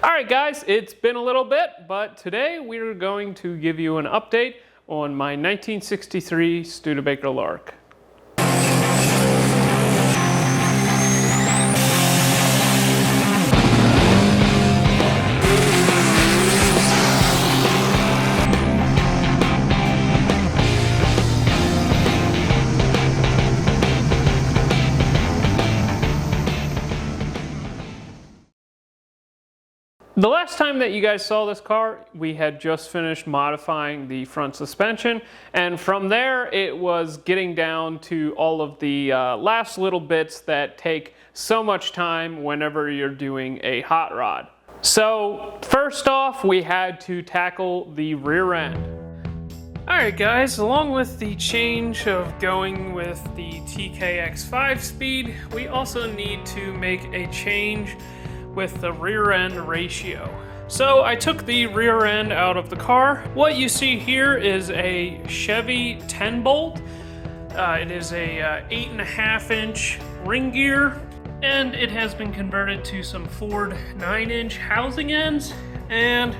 Alright guys, it's been a little bit, but today we're going to give you an update on my 1963 Studebaker Lark. The last time that you guys saw this car, we had just finished modifying the front suspension, and from there it was getting down to all of the last little bits that take so much time whenever you're doing a hot rod. So first off, we had to tackle the rear end. Alright guys, along with the change of going with the TKX5 speed, we also need to make a change with the rear end ratio. So I took the rear end out of the car. What you see here is a Chevy 10 bolt. It is a 8.5 inch ring gear, and it has been converted to some Ford 9-inch housing ends, and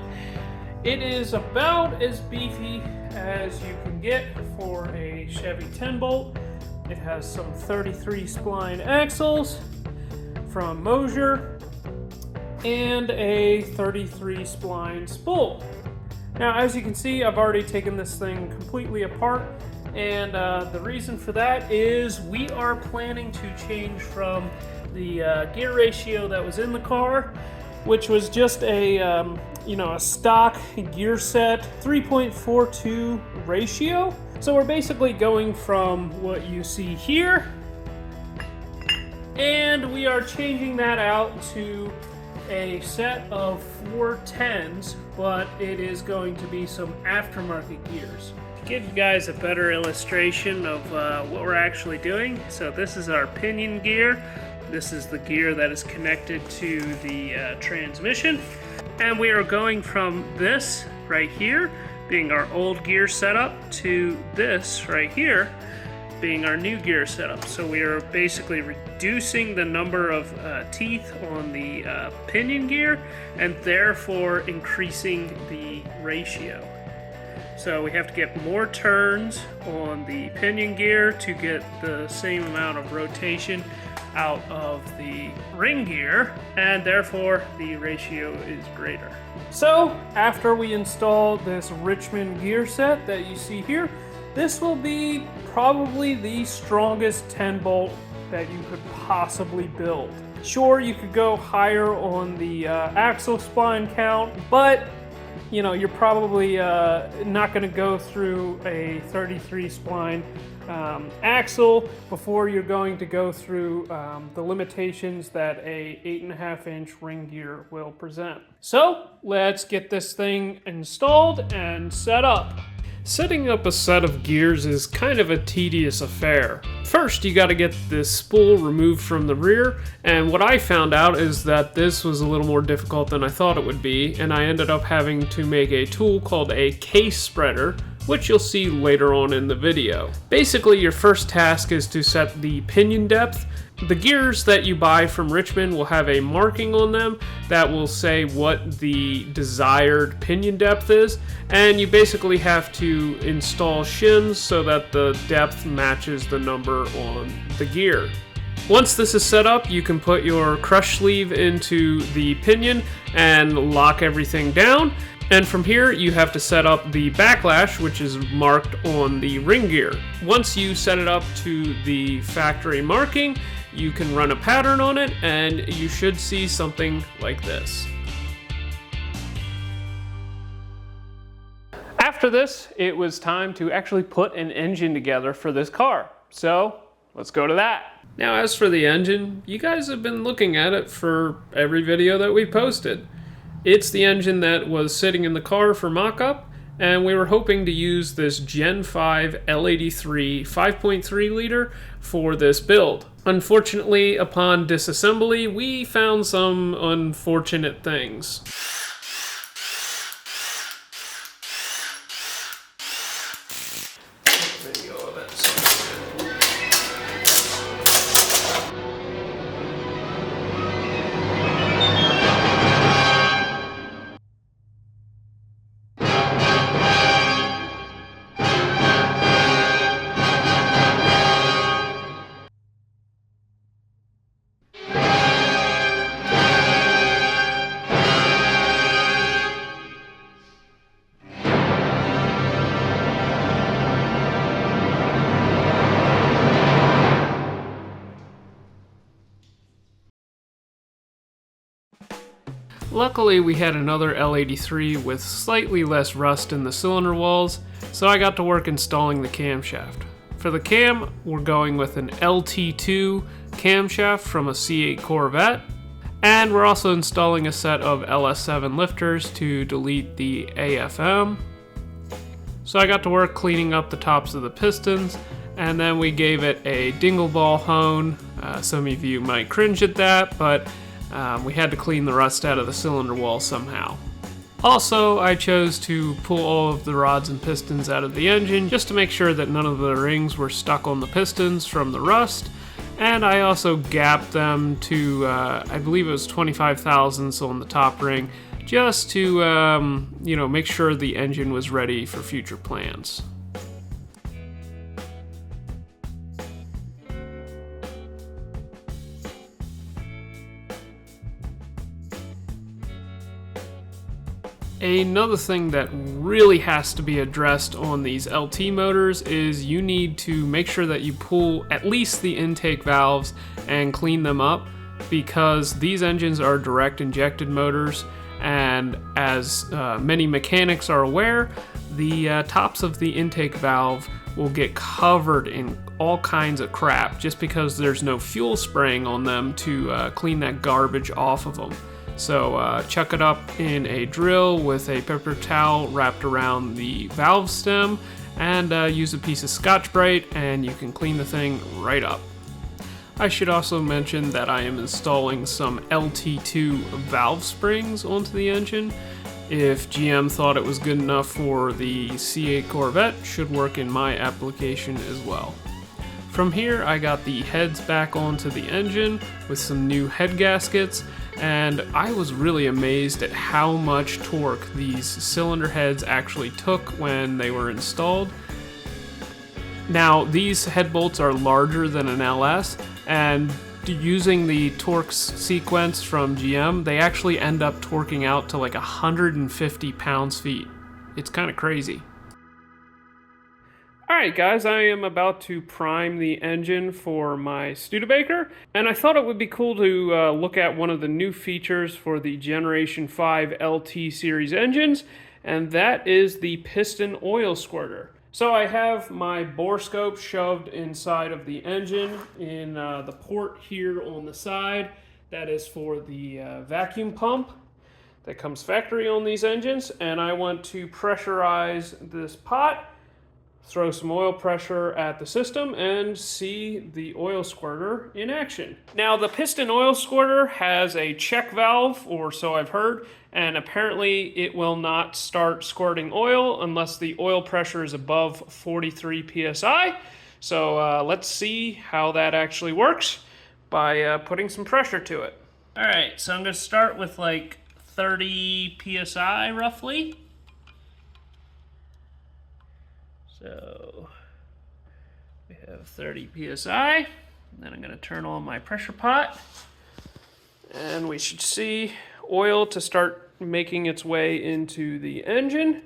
it is about as beefy as you can get for a Chevy 10 bolt. It has some 33 spline axles from Mosier, and a 33 spline spool. Now, as you can see, I've already taken this thing completely apart, and the reason for that is we are planning to change from the gear ratio that was in the car, which was just a a stock gear set 3.42 ratio. So we're basically going from what you see here, and we are changing that out to a set of 410s, but it is going to be some aftermarket gears. To give you guys a better illustration of what we're actually doing, so this is our pinion gear. This is the gear that is connected to the transmission, and we are going from this right here being our old gear setup to this right here being our new gear setup. So we are basically reducing the number of teeth on the pinion gear, and therefore increasing the ratio. So we have to get more turns on the pinion gear to get the same amount of rotation out of the ring gear, and therefore the ratio is greater. So after we install this Richmond gear set that you see here, this will be probably the strongest 10 bolt that you could possibly build. Sure, you could go higher on the axle spline count, but you're probably not going to go through a 33 spline axle before you're going to go through the limitations that a 8.5 inch ring gear will present. So let's get this thing installed and set up. Setting up a set of gears is kind of a tedious affair. First, you got to get this spool removed from the rear, and what I found out is that this was a little more difficult than I thought it would be, and I ended up having to make a tool called a case spreader, which you'll see later on in the video. Basically, your first task is to set the pinion depth. The gears that you buy from Richmond will have a marking on them that will say what the desired pinion depth is, and you basically have to install shims so that the depth matches the number on the gear. Once this is set up, you can put your crush sleeve into the pinion and lock everything down. And from here, you have to set up the backlash, which is marked on the ring gear. Once you set it up to the factory marking, you can run a pattern on it, and you should see something like this. After this, it was time to actually put an engine together for this car. So let's go to that. Now, as for the engine, you guys have been looking at it for every video that we posted. It's the engine that was sitting in the car for mock-up, and we were hoping to use this Gen 5 L83 5.3 liter for this build. Unfortunately, upon disassembly, we found some unfortunate things. Luckily, we had another L83 with slightly less rust in the cylinder walls, so I got to work installing the camshaft. For the cam, we're going with an LT2 camshaft from a C8 Corvette, and we're also installing a set of LS7 lifters to delete the AFM. So I got to work cleaning up the tops of the pistons, and then we gave it a dingle ball hone. Some of you might cringe at that, but we had to clean the rust out of the cylinder wall somehow. Also, I chose to pull all of the rods and pistons out of the engine just to make sure that none of the rings were stuck on the pistons from the rust, and I also gapped them to, I believe it was 25 thousandths on the top ring, just to, make sure the engine was ready for future plans. Another thing that really has to be addressed on these LT motors is you need to make sure that you pull at least the intake valves and clean them up, because these engines are direct injected motors, and as many mechanics are aware, the tops of the intake valve will get covered in all kinds of crap just because there's no fuel spraying on them to clean that garbage off of them. So chuck it up in a drill with a paper towel wrapped around the valve stem, and use a piece of Scotch-Brite, and you can clean the thing right up. I should also mention that I am installing some LT2 valve springs onto the engine. If GM thought it was good enough for the C8 Corvette, should work in my application as well. From here, I got the heads back onto the engine with some new head gaskets, and I was really amazed at how much torque these cylinder heads actually took when they were installed. Now, these head bolts are larger than an LS, and using the torque sequence from GM, they actually end up torquing out to like 150 pounds-feet. It's kind of crazy. Alright guys, I am about to prime the engine for my Studebaker, and I thought it would be cool to look at one of the new features for the Generation 5 LT series engines, and that is the Piston Oil Squirter. So I have my bore scope shoved inside of the engine in the port here on the side. That is for the vacuum pump that comes factory on these engines, and I want to pressurize this pot, throw some oil pressure at the system, and see the oil squirter in action. Now, the Piston Oil Squirter has a check valve, or so I've heard, and apparently it will not start squirting oil unless the oil pressure is above 43 psi. So let's see how that actually works by putting some pressure to it. All right, so I'm gonna start with like 30 psi roughly. So we have 30 psi, and then I'm going to turn on my pressure pot, and we should see oil to start making its way into the engine.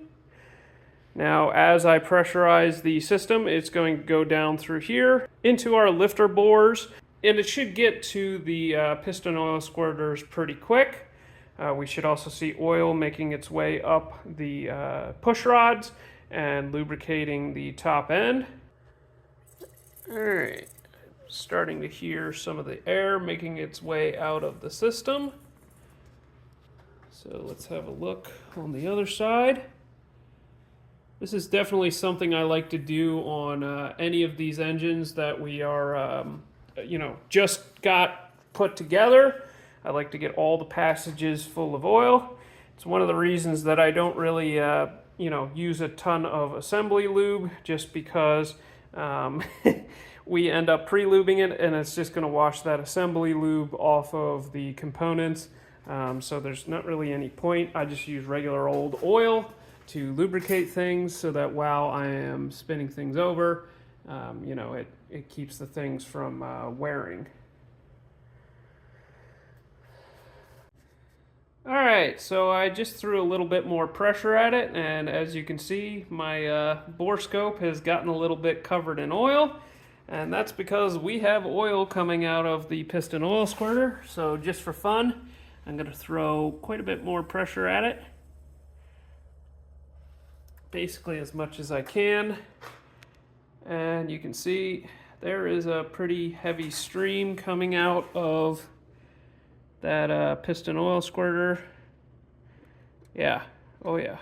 Now, as I pressurize the system, it's going to go down through here into our lifter bores, and it should get to the piston oil squirters pretty quick. We should also see oil making its way up the push rods and lubricating the top end. Alright, starting to hear some of the air making its way out of the system. So let's have a look on the other side. This is definitely something I like to do on any of these engines that we are, just got put together. I like to get all the passages full of oil. It's one of the reasons that I don't really use a ton of assembly lube, just because we end up pre-lubing it and it's just going to wash that assembly lube off of the components. So there's not really any point. I just use regular old oil to lubricate things so that while I am spinning things over, it keeps the things from wearing. Alright, so I just threw a little bit more pressure at it, and as you can see, my bore scope has gotten a little bit covered in oil, and that's because we have oil coming out of the piston oil squirter. So just for fun, I'm going to throw quite a bit more pressure at it. Basically as much as I can. And you can see there is a pretty heavy stream coming out of that piston oil squirter. Yeah, oh yeah.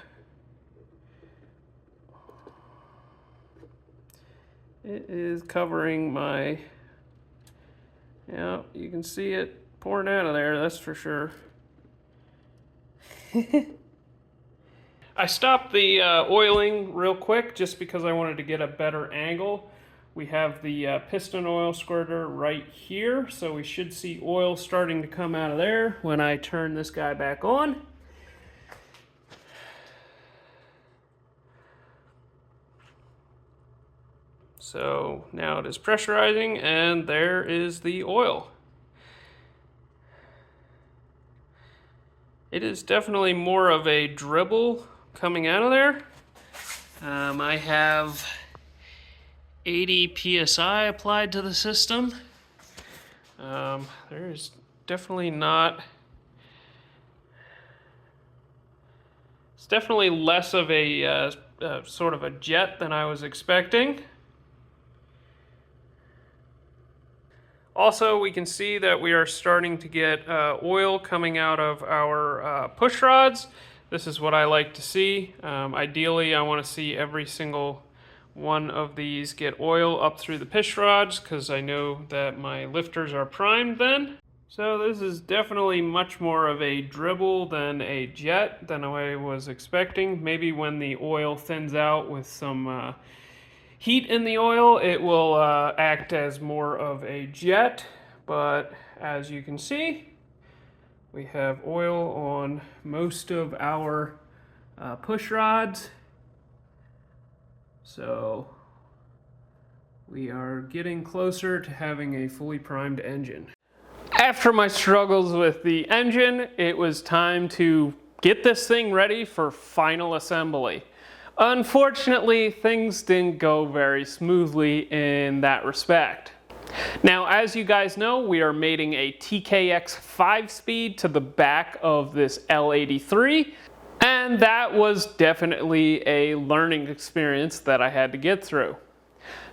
It is covering my, yeah, you can see it pouring out of there, that's for sure. I stopped the oiling real quick just because I wanted to get a better angle. We have the piston oil squirter right here, so we should see oil starting to come out of there when I turn this guy back on. So now it is pressurizing, and there is the oil. It is definitely more of a dribble coming out of there. I have 80 psi applied to the system. There's definitely not... It's definitely less of a sort of a jet than I was expecting. Also, we can see that we are starting to get oil coming out of our push rods. This is what I like to see. Ideally, I want to see every single one of these get oil up through the push rods because I know that my lifters are primed then. So this is definitely much more of a dribble than a jet than I was expecting. Maybe when the oil thins out with some heat in the oil, it will act as more of a jet, but as you can see, we have oil on most of our push rods. So we are getting closer to having a fully primed engine. After my struggles with the engine, it was time to get this thing ready for final assembly. Unfortunately, things didn't go very smoothly in that respect. Now, as you guys know, we are mating a TKX 5-speed to the back of this L83, and that was definitely a learning experience that I had to get through.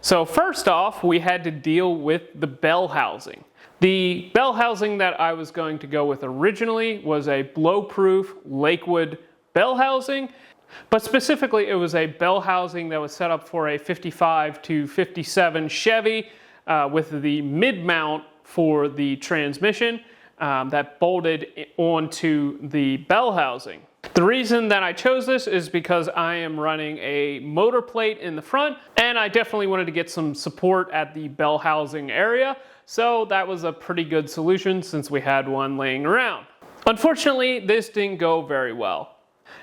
So first off, we had to deal with the bell housing. The bell housing that I was going to go with originally was a blow-proof Lakewood bell housing. But specifically, it was a bell housing that was set up for a 55 to 57 Chevy with the mid-mount for the transmission that bolted onto the bell housing. The reason that I chose this is because I am running a motor plate in the front, and I definitely wanted to get some support at the bell housing area, so that was a pretty good solution since we had one laying around. Unfortunately, this didn't go very well.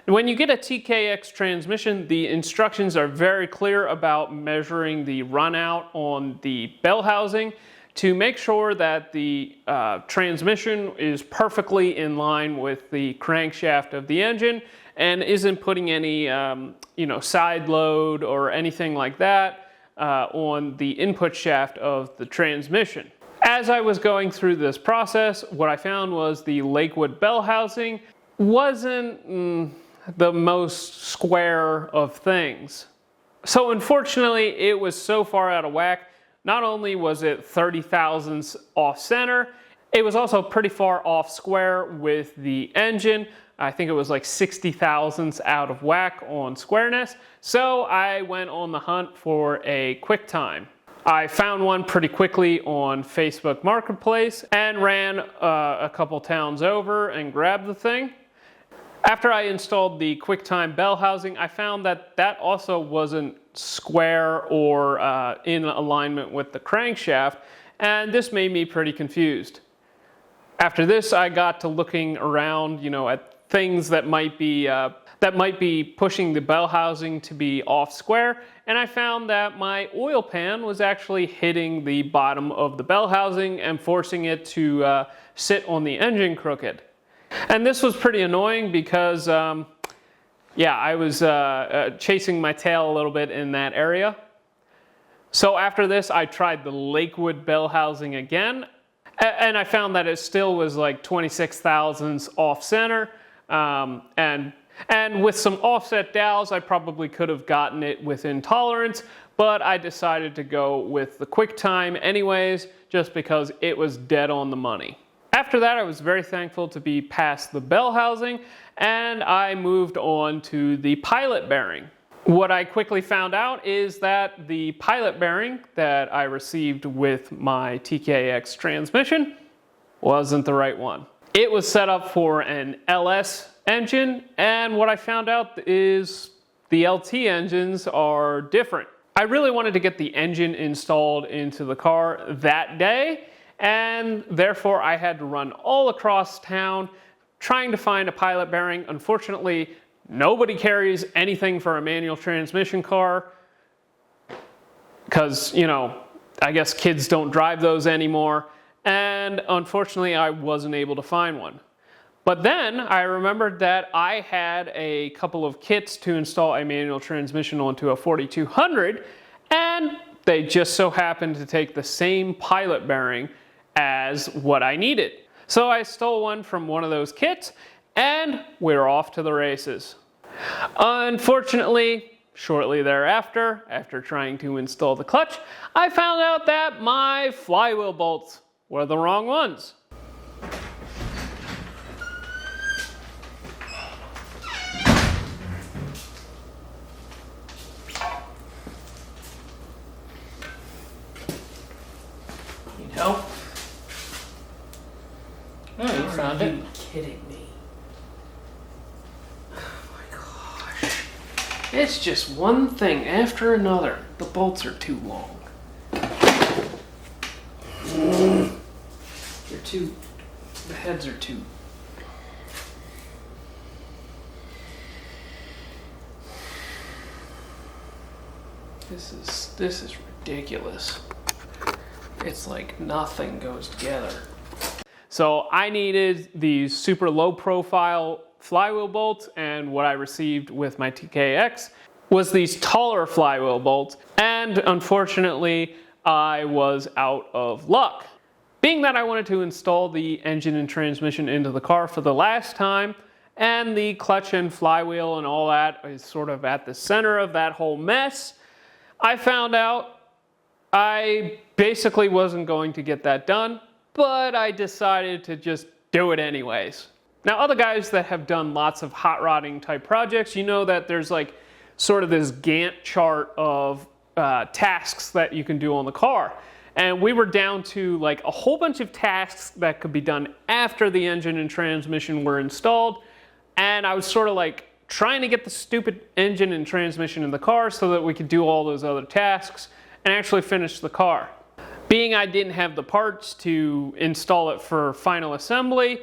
When you get a TKX transmission, the instructions are very clear about measuring the run out on the bell housing to make sure that the transmission is perfectly in line with the crankshaft of the engine and isn't putting any side load or anything like that on the input shaft of the transmission. As I was going through this process, what I found was the Lakewood bell housing wasn't the most square of things. So unfortunately, it was so far out of whack. Not only was it 30 thousandths off center, it was also pretty far off square with the engine. I think it was like 60 thousandths out of whack on squareness. So I went on the hunt for a QuickTime. I found one pretty quickly on Facebook Marketplace and ran a couple towns over and grabbed the thing. After I installed the QuickTime bell housing, I found that that also wasn't square or in alignment with the crankshaft, and this made me pretty confused. After this, I got to looking around, at things that might be pushing the bell housing to be off square, and I found that my oil pan was actually hitting the bottom of the bell housing and forcing it to sit on the engine crooked. And this was pretty annoying because, I was chasing my tail a little bit in that area. So after this, I tried the Lakewood bell housing again. And I found that it still was like 26 thousandths off center. And with some offset dowels, I probably could have gotten it within tolerance, but I decided to go with the QuickTime anyways, just because it was dead on the money. After that, I was very thankful to be past the bell housing, and I moved on to the pilot bearing. What I quickly found out is that the pilot bearing that I received with my TKX transmission wasn't the right one. It was set up for an LS engine, and what I found out is the LT engines are different. I really wanted to get the engine installed into the car that day, and therefore I had to run all across town trying to find a pilot bearing. Unfortunately, nobody carries anything for a manual transmission car because, you know, I guess kids don't drive those anymore, and unfortunately I wasn't able to find one. But then I remembered that I had a couple of kits to install a manual transmission onto a 4200, and they just so happened to take the same pilot bearing as what I needed. So I stole one from one of those kits, and we're off to the races. Unfortunately, shortly thereafter, after trying to install the clutch, I found out that my flywheel bolts were the wrong ones. No. Oh, you found it. Are you kidding me? Oh my gosh. It's just one thing after another. The bolts are too long. The heads are too. This is ridiculous. It's like nothing goes together. So I needed these super low profile flywheel bolts, and what I received with my TKX was these taller flywheel bolts, and unfortunately I was out of luck. Being that I wanted to install the engine and transmission into the car for the last time, and the clutch and flywheel and all that is sort of at the center of that whole mess, I found out I basically wasn't going to get that done, but I decided to just do it anyways. Now, other guys that have done lots of hot rodding type projects, you know that there's like sort of this Gantt chart of tasks that you can do on the car. And we were down to like a whole bunch of tasks that could be done after the engine and transmission were installed. And I was sort of like trying to get the stupid engine and transmission in the car so that we could do all those other tasks and actually finish the car. Being I didn't have the parts to install it for final assembly,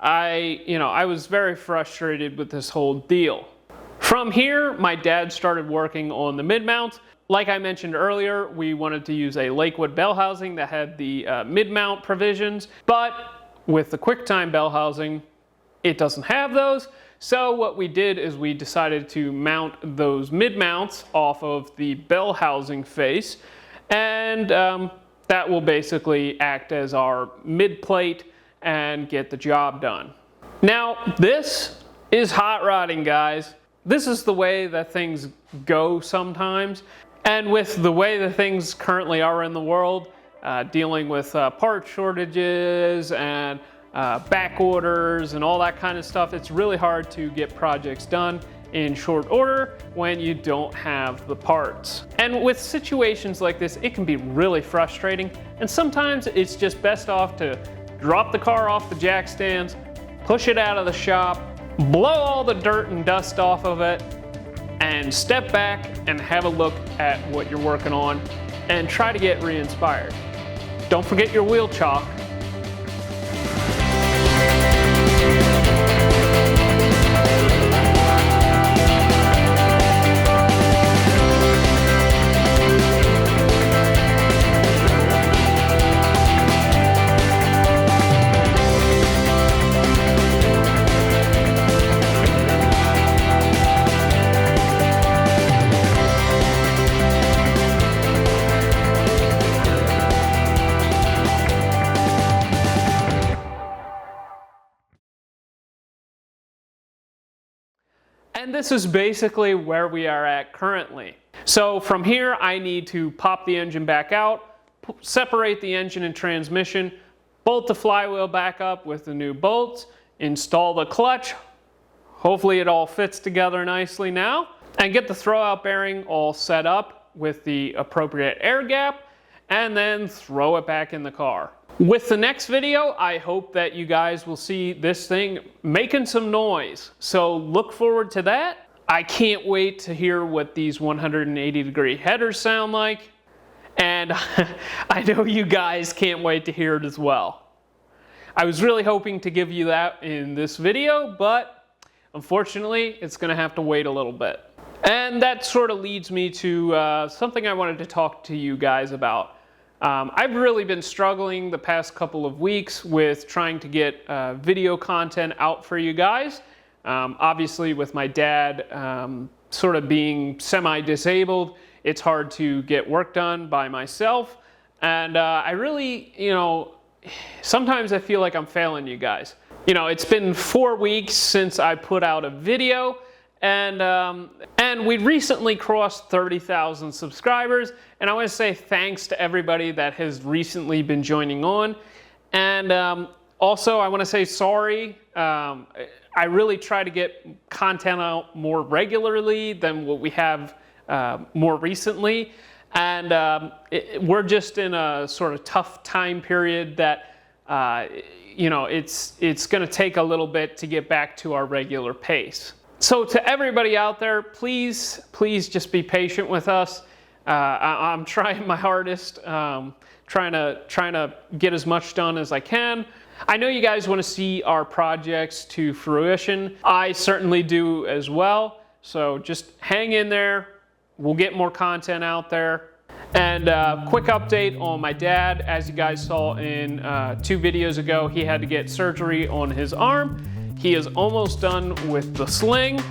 I was very frustrated with this whole deal. From here, my dad started working on the mid-mount. Like I mentioned earlier, we wanted to use a Lakewood bell housing that had the mid-mount provisions, but with the QuickTime bell housing, it doesn't have those. So what we did is we decided to mount those mid-mounts off of the bell housing face, and that will basically act as our mid-plate and get the job done. Now, this is hot rodding, guys. This is the way that things go sometimes. And with the way that things currently are in the world, dealing with part shortages and back orders and all that kind of stuff, it's really hard to get projects done in short order when you don't have the parts. And with situations like this, it can be really frustrating, and sometimes it's just best off to drop the car off the jack stands, push it out of the shop, blow all the dirt and dust off of it, and step back and have a look at what you're working on and try to get re-inspired. Don't forget your wheel chalk. And this is basically where we are at currently. So from here, I need to pop the engine back out, separate the engine and transmission, bolt the flywheel back up with the new bolts, install the clutch, hopefully it all fits together nicely now, and get the throwout bearing all set up with the appropriate air gap, and then throw it back in the car. With the next video, I hope that you guys will see this thing making some noise. So look forward to that. I can't wait to hear what these 180-degree headers sound like. And I know you guys can't wait to hear it as well. I was really hoping to give you that in this video, but unfortunately, it's going to have to wait a little bit. And that sort of leads me to something I wanted to talk to you guys about. I've really been struggling the past couple of weeks with trying to get video content out for you guys. Obviously, with my dad sort of being semi-disabled, it's hard to get work done by myself. And I really, sometimes I feel like I'm failing you guys. It's been 4 weeks since I put out a video, and we recently crossed 30,000 subscribers, and I want to say thanks to everybody that has recently been joining on. And also, I want to say sorry. I really try to get content out more regularly than what we have more recently, and we're just in a sort of tough time period that it's going to take a little bit to get back to our regular pace. So to everybody out there, please just be patient with us. I'm trying my hardest, trying to get as much done as I can. I know you guys want to see our projects to fruition. I certainly do as well. So just hang in there. We'll get more content out there. And quick update on my dad. As you guys saw in 2 videos ago, he had to get surgery on his arm. He is almost done with the sling,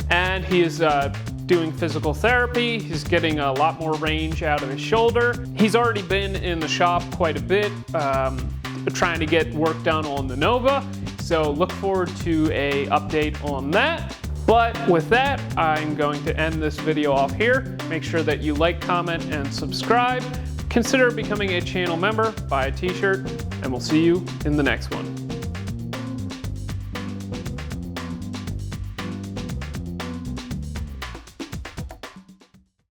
and he is doing physical therapy. He's getting a lot more range out of his shoulder. He's already been in the shop quite a bit, trying to get work done on the Nova. So look forward to a update on that. But with that, I'm going to end this video off here. Make sure that you like, comment, and subscribe. Consider becoming a channel member, buy a t-shirt, and we'll see you in the next one.